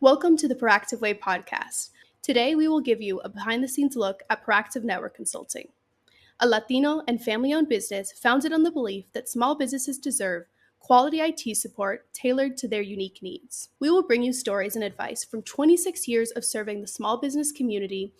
Welcome to the ProActive Way podcast. Today, we will give you a behind-the-scenes look at ProActive Network Consulting, a Latino and family-owned business founded on the belief that small businesses deserve quality IT support tailored to their unique needs. We will bring you stories and advice from 26 years of serving the small business community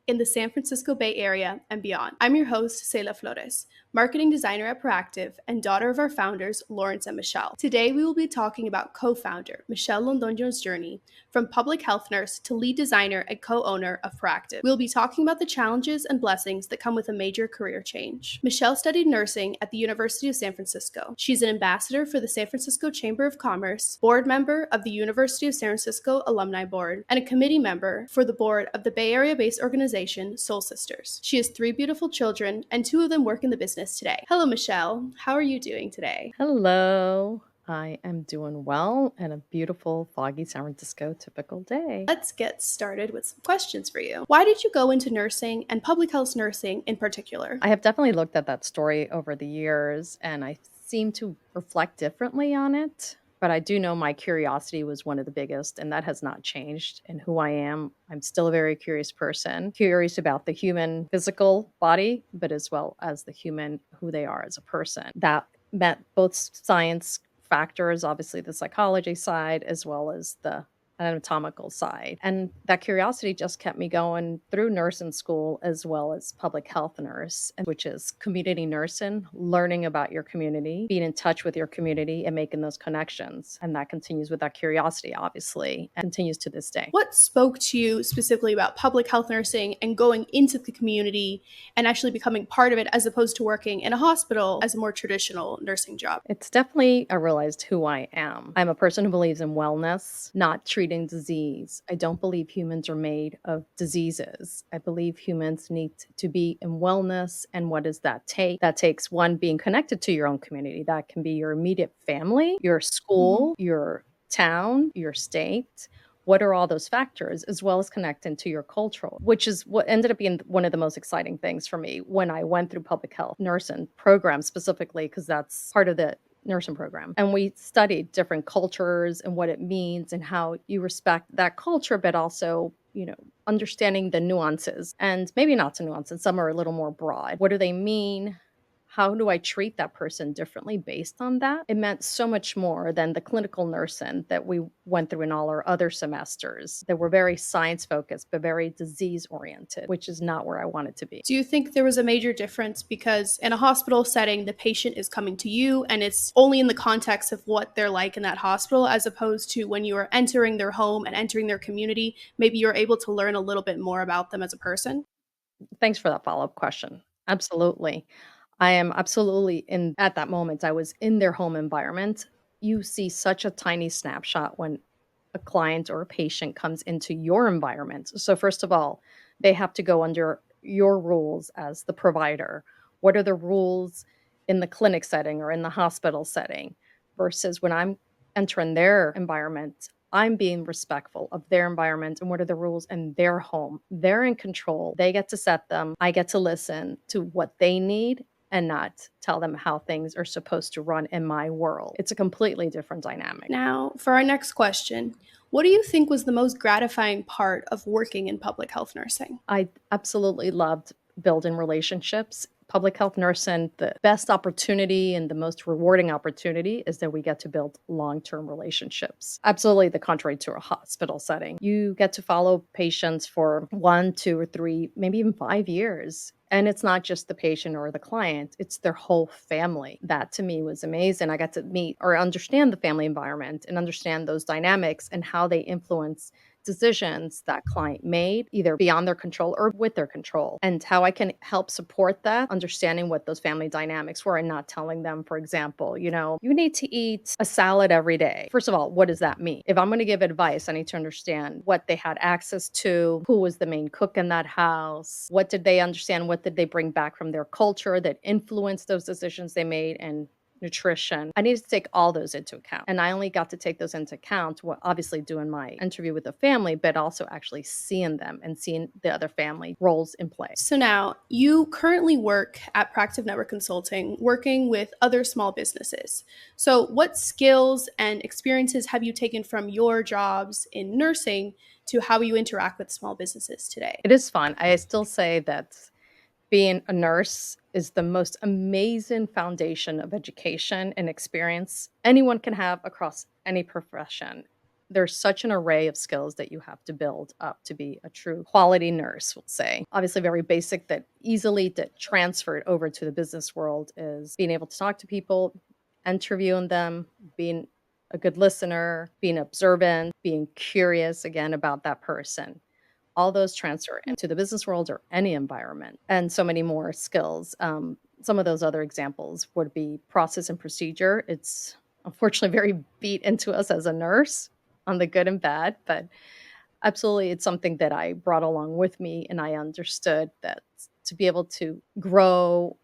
in the San Francisco Bay Area and beyond. I'm your host, Ceila Flores, marketing designer at ProActive and daughter of our founders, Lawrence and Michelle. Today, we will be talking about co-founder Michelle Londoño's journey from public health nurse to lead designer and co-owner of ProActive. We'll be talking about the challenges and blessings that come with a major career change. Michelle studied nursing at the University of San Francisco. She's an ambassador for the San Francisco Chamber of Commerce, board member of the University of San Francisco Alumni Board, and a committee member for the board of the Bay Area-based organization Soul Sisters. She has 3 beautiful children, and 2 of them work in the business today. Hello, Michelle. How are you doing today? Hello. I am doing well and a beautiful, foggy San Francisco typical day. Let's get started with some questions for you. Why did you go into nursing and public health nursing in particular? I have definitely looked at that story over the years and I seem to reflect differently on it. But I do know my curiosity was one of the biggest, and that has not changed in who I am. I'm still a very curious person, curious about the human physical body, but as well as the human, who they are as a person. That met both science factors, obviously the psychology side, as well as the anatomical side. And that curiosity just kept me going through nursing school as well as public health nurse, which is community nursing, learning about your community, being in touch with your community and making those connections. And that continues with that curiosity, obviously, and continues to this day. What spoke to you specifically about public health nursing and going into the community and actually becoming part of it as opposed to working in a hospital as a more traditional nursing job? It's definitely, I realized who I am. I'm a person who believes in wellness, not treating disease. I don't believe humans are made of diseases. I believe humans need to be in wellness. And what does that take? That takes one, being connected to your own community. That can be your immediate family, your school, your town, your state. What are all those factors, as well as connecting to your cultural, which is what ended up being one of the most exciting things for me when I went through public health nursing program specifically, because that's part of the nursing program. And we studied different cultures and what it means and how you respect that culture, but also, understanding the nuances, and maybe not the nuances. Some are a little more broad. What do they mean? How do I treat that person differently based on that? It meant so much more than the clinical nursing that we went through in all our other semesters that were very science focused, but very disease oriented, which is not where I wanted to be. Do you think there was a major difference because in a hospital setting, the patient is coming to you and it's only in the context of what they're like in that hospital, as opposed to when you are entering their home and entering their community, maybe you're able to learn a little bit more about them as a person? Thanks for that follow-up question. Absolutely. I am absolutely at that moment, I was in their home environment. You see such a tiny snapshot when a client or a patient comes into your environment. So first of all, they have to go under your rules as the provider. What are the rules in the clinic setting or in the hospital setting versus when I'm entering their environment? I'm being respectful of their environment and what are the rules in their home. They're in control. They get to set them. I get to listen to what they need and not tell them how things are supposed to run in my world. It's a completely different dynamic. Now, for our next question, what do you think was the most gratifying part of working in public health nursing? I absolutely loved building relationships. Public health nursing, the best opportunity and the most rewarding opportunity is that we get to build long-term relationships. Absolutely the contrary to a hospital setting. You get to follow patients for 1, 2, or 3, maybe even 5 years. And it's not just the patient or the client, it's their whole family. That to me was amazing. I got to meet or understand the family environment and understand those dynamics and how they influence decisions that client made, either beyond their control or with their control, and how I can help support that, understanding what those family dynamics were and not telling them, for example, you need to eat a salad every day. First of all, what does that mean? If I'm going to give advice, I need to understand what they had access to, who was the main cook in that house, what did they understand, what did they bring back from their culture that influenced those decisions they made, and nutrition. I needed to take all those into account. And I only got to take those into account, well, obviously doing my interview with the family, but also actually seeing them and seeing the other family roles in play. So now you currently work at ProActive Network Consulting, working with other small businesses. So what skills and experiences have you taken from your jobs in nursing to how you interact with small businesses today? It is fun. I still say that being a nurse is the most amazing foundation of education and experience anyone can have across any profession. There's such an array of skills that you have to build up to be a true quality nurse, we'll say. Obviously, very basic that easily that transferred over to the business world is being able to talk to people, interviewing them, being a good listener, being observant, being curious again about that person. All those transfer into the business world or any environment, and so many more skills. Some of those other examples would be process and procedure. It's unfortunately very beat into us as a nurse on the good and bad, but absolutely it's something that I brought along with me, and I understood that to be able to grow,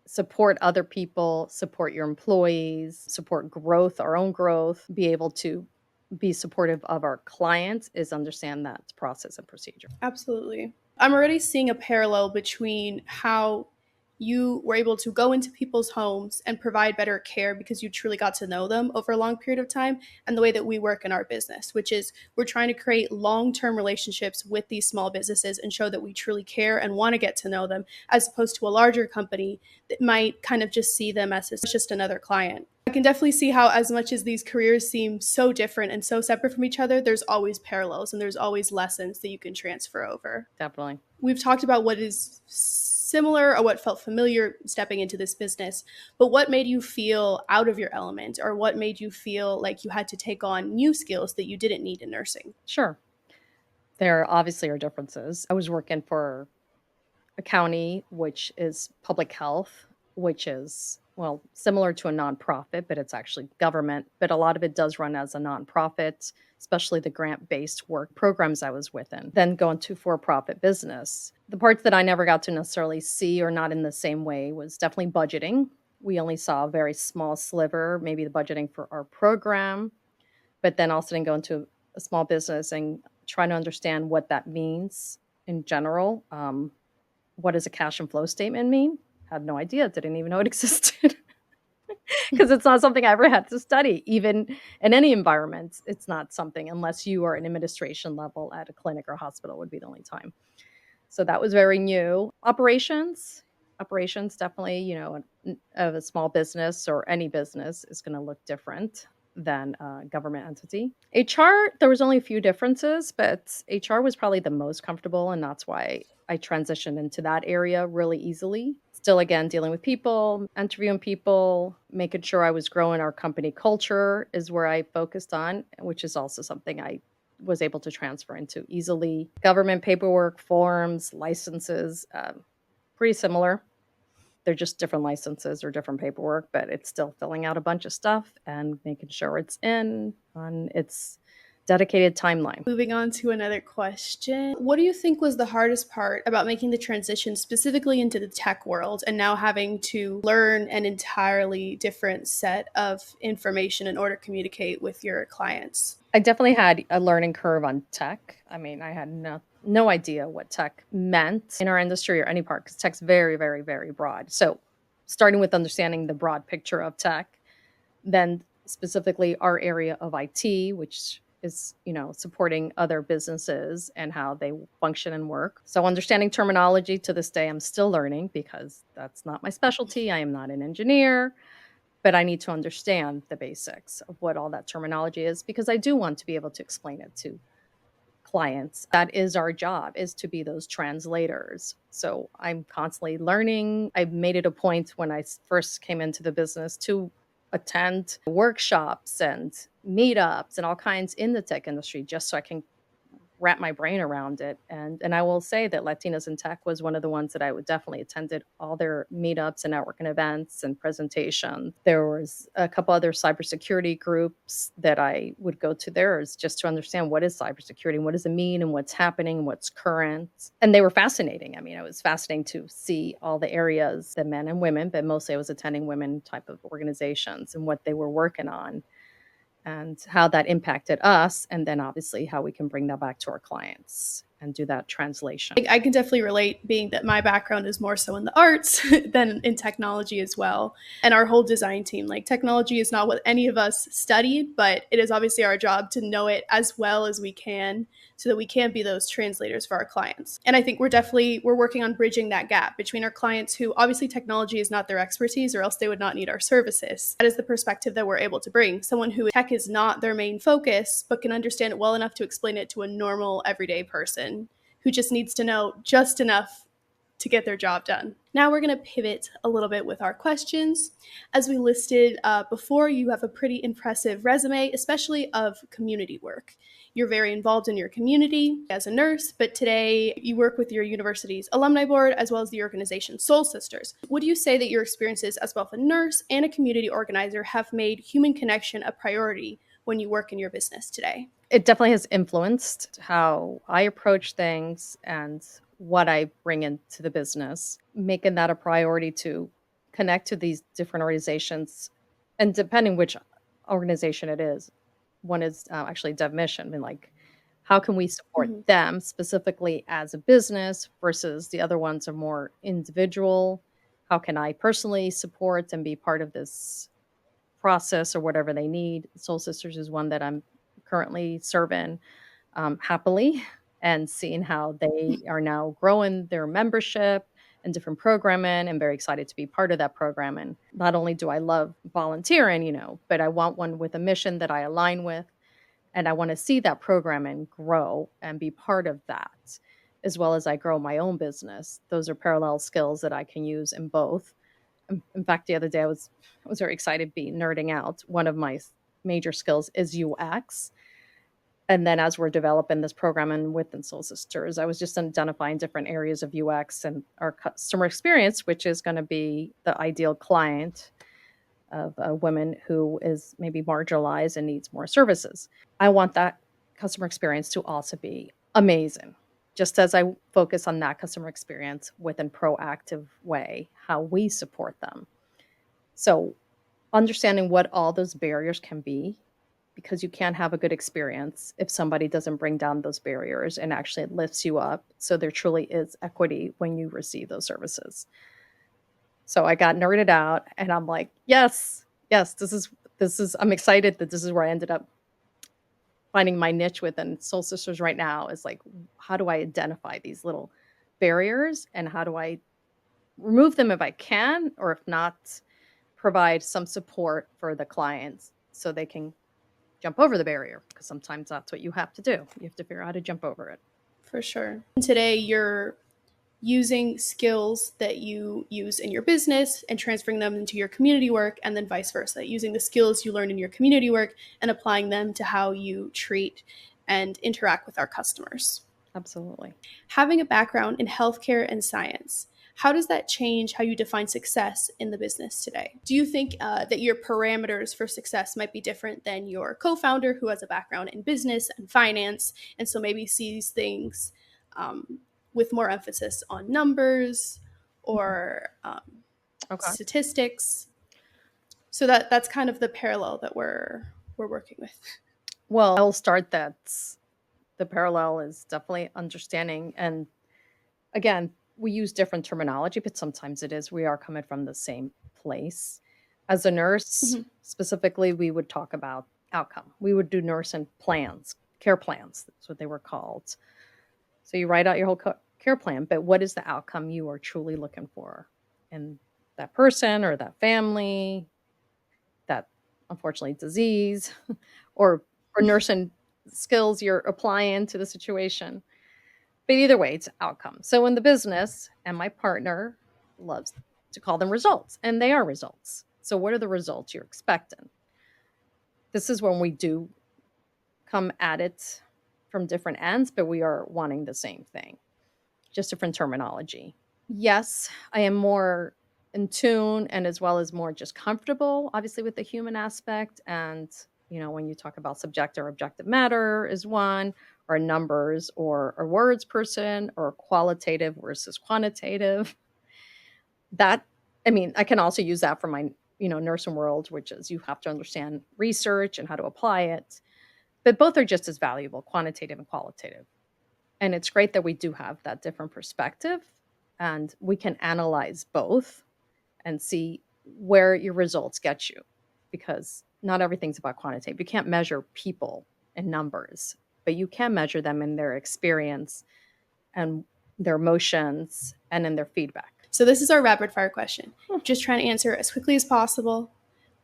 support other people, support your employees, support growth, our own growth, be able to be supportive of our clients is understand that process and procedure. Absolutely. I'm already seeing a parallel between how you were able to go into people's homes and provide better care because you truly got to know them over a long period of time, and the way that we work in our business, which is we're trying to create long-term relationships with these small businesses and show that we truly care and want to get to know them, as opposed to a larger company that might kind of just see them as just another client. I can definitely see how, as much as these careers seem so different and so separate from each other, there's always parallels and there's always lessons that you can transfer over. Definitely. We've talked about what is similar or what felt familiar stepping into this business, but what made you feel out of your element, or what made you feel like you had to take on new skills that you didn't need in nursing? Sure. There obviously are differences. I was working for a county, which is public health, which is, well, similar to a nonprofit, but it's actually government. But a lot of it does run as a nonprofit, especially the grant based work programs I was within. Then going to for profit business. The parts that I never got to necessarily see or not in the same way was definitely budgeting. We only saw a very small sliver, maybe the budgeting for our program, but then also then go into a small business and trying to understand what that means in general. What does a cash and flow statement mean? Had no idea. Didn't even know it existed because it's not something I ever had to study. Even in any environment, it's not something unless you are an administration level at a clinic or hospital would be the only time. So that was very new. Operations definitely, of a small business or any business is going to look different than a government entity. HR, there was only a few differences, but HR was probably the most comfortable, and that's why I transitioned into that area really easily. Still, again, dealing with people, interviewing people, making sure I was growing our company culture is where I focused on, which is also something I was able to transfer into easily. Government paperwork, forms, licenses, pretty similar. They're just different licenses or different paperwork, but it's still filling out a bunch of stuff and making sure it's in on its dedicated timeline. Moving on to another question. What do you think was the hardest part about making the transition specifically into the tech world and now having to learn an entirely different set of information in order to communicate with your clients? I definitely had a learning curve on tech. I mean, I had no idea what tech meant in our industry or any part because tech's very, very, very broad. So starting with understanding the broad picture of tech, then specifically our area of IT, which is, supporting other businesses and how they function and work. So understanding terminology to this day, I'm still learning because that's not my specialty. I am not an engineer, but I need to understand the basics of what all that terminology is because I do want to be able to explain it to clients. That is our job, is to be those translators. So I'm constantly learning. I made it a point when I first came into the business to attend workshops and meetups and all kinds in the tech industry just so I can wrap my brain around it. And I will say that Latinas in Tech was one of the ones that I would definitely attended all their meetups and networking events and presentations. There was a couple other cybersecurity groups that I would go to theirs just to understand what is cybersecurity and what does it mean and what's happening and what's current. And they were fascinating. I mean, it was fascinating to see all the areas, the men and women, but mostly I was attending women type of organizations and what they were working on and how that impacted us, and then obviously how we can bring that back to our clients and do that translation. I can definitely relate, being that my background is more so in the arts than in technology as well. And our whole design team, like, technology is not what any of us studied, but it is obviously our job to know it as well as we can so that we can be those translators for our clients. And I think we're working on bridging that gap between our clients who obviously technology is not their expertise, or else they would not need our services. That is the perspective that we're able to bring. Someone who tech is not their main focus, but can understand it well enough to explain it to a normal everyday person who just needs to know just enough to get their job done. Now we're going to pivot a little bit with our questions. As we listed before, you have a pretty impressive resume, especially of community work. You're very involved in your community as a nurse, but today you work with your university's alumni board as well as the organization Soul Sisters. Would you say that your experiences as both a nurse and a community organizer have made human connection a priority when you work in your business today? It definitely has influenced how I approach things and what I bring into the business, making that a priority to connect to these different organizations. And depending which organization it is, one is actually Dev Mission. I mean, like, how can we support Mhm. them specifically as a business versus the other ones are more individual? How can I personally support and be part of this process or whatever they need? Soul Sisters is one that I'm currently serving happily, and seeing how they are now growing their membership and different programming. I'm very excited to be part of that program. And not only do I love volunteering, but I want one with a mission that I align with. And I want to see that programming grow and be part of that, as well as I grow my own business. Those are parallel skills that I can use in both. In fact, the other day I was very excited, be nerding out. One of my major skills is UX, and then as we're developing this program and within Soul Sisters, I was just identifying different areas of UX and our customer experience, which is going to be the ideal client of a woman who is maybe marginalized and needs more services. I want that customer experience to also be amazing. Just as I focus on that customer experience within proactive way, how we support them. So understanding what all those barriers can be, because you can't have a good experience if somebody doesn't bring down those barriers and actually lifts you up. So there truly is equity when you receive those services. So I got nerded out and I'm like, yes, yes, this is I'm excited that this is where I ended up finding my niche within Soul Sisters right now, is like, how do I identify these little barriers and how do I remove them if I can, or if not, provide some support for the clients so they can jump over the barrier, because sometimes that's what you have to do. You have to figure out how to jump over it. For sure. Today, you're using skills that you use in your business and transferring them into your community work, and then vice versa, using the skills you learn in your community work and applying them to how you treat and interact with our customers. Absolutely. Having a background in healthcare and science, how does that change how you define success in the business today? Do you think that your parameters for success might be different than your co-founder who has a background in business and finance, and so maybe sees things with more emphasis on numbers or Okay. statistics? So that's kind of the parallel that we're working with. Well, I'll start that. The parallel is definitely understanding. And again, we use different terminology, but sometimes it is, we are coming from the same place. As a nurse, Mhm. specifically, we would talk about outcome. We would do nursing plans, care plans. That's what they were called. So you write out your whole care plan, but what is the outcome you are truly looking for in that person or that family, that unfortunately disease, or nursing skills you're applying to the situation. But either way, it's outcome. So in the business, and my partner loves to call them results, and they are results. So what are the results you're expecting? This is when we do come at it from different ends, but we are wanting the same thing, just different terminology. Yes, I am more in tune and as well as more just comfortable, obviously, with the human aspect. And, when you talk about subjective or objective matter is one, or numbers or a words person, or qualitative versus quantitative, that, I mean, I can also use that for my, nursing world, which is you have to understand research and how to apply it. But both are just as valuable, quantitative and qualitative. And it's great that we do have that different perspective and we can analyze both and see where your results get you, because not everything's about quantitative. You can't measure people in numbers, but you can measure them in their experience and their emotions and in their feedback. So this is our rapid fire question. Just trying to answer as quickly as possible.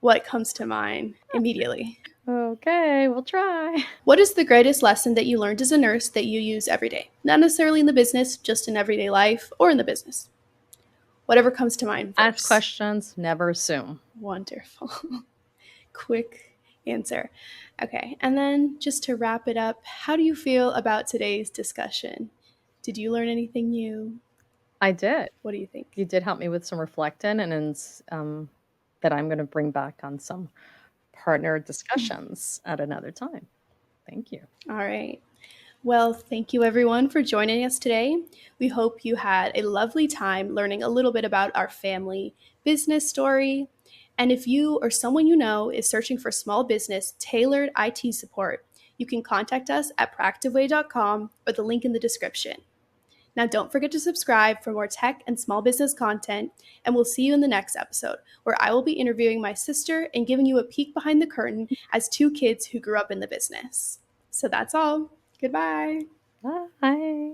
What comes to mind immediately? Okay, we'll try. What is the greatest lesson that you learned as a nurse that you use every day? Not necessarily in the business, just in everyday life or in the business. Whatever comes to mind first. Ask questions, never assume. Wonderful. Quick answer. Okay, and then just to wrap it up, how do you feel about today's discussion? Did you learn anything new? I did. What do you think? You did help me with some reflecting, and that I'm going to bring back on some partner discussions at another time. Thank you. All right. Well, thank you everyone for joining us today. We hope you had a lovely time learning a little bit about our family business story. And if you or someone you know is searching for small business tailored IT support, you can contact us at proactiveway.com or the link in the description. Now, don't forget to subscribe for more tech and small business content, and we'll see you in the next episode, where I will be interviewing my sister and giving you a peek behind the curtain as two kids who grew up in the business. So that's all. Goodbye. Bye.